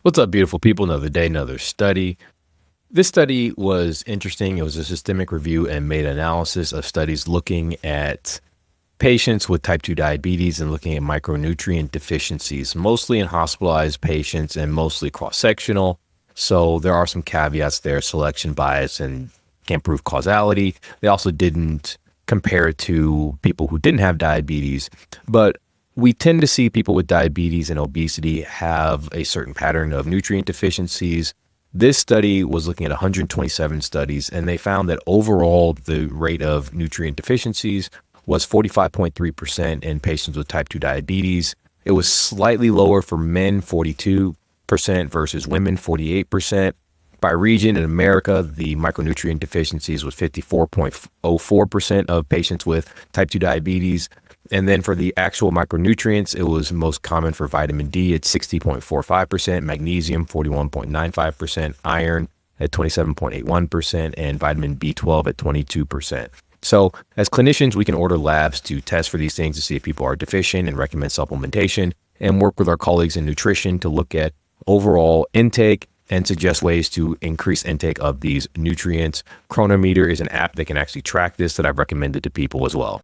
What's up, beautiful people? Another day, another study. This study was interesting. It was a systemic review and meta-analysis of studies looking at patients with type 2 diabetes and looking at micronutrient deficiencies, mostly in hospitalized patients and mostly cross-sectional. So there are some caveats there, selection bias, and can't prove causality. They also didn't compare it to people who didn't have diabetes, but we tend to see people with diabetes and obesity have a certain pattern of nutrient deficiencies. This study was looking at 127 studies, and they found that overall the rate of nutrient deficiencies was 45.3% in patients with type 2 diabetes. It was slightly lower for men, 42% versus women, 48%. By region in America, the micronutrient deficiencies was 54.04% of patients with type 2 diabetes. And then for the actual micronutrients, it was most common for vitamin D at 60.45%, magnesium 41.95%, iron at 27.81%, and vitamin B12 at 22%. So as clinicians, we can order labs to test for these things to see if people are deficient and recommend supplementation, and work with our colleagues in nutrition to look at overall intake and suggest ways to increase intake of these nutrients. Chronometer is an app that can actually track this that I've recommended to people as well.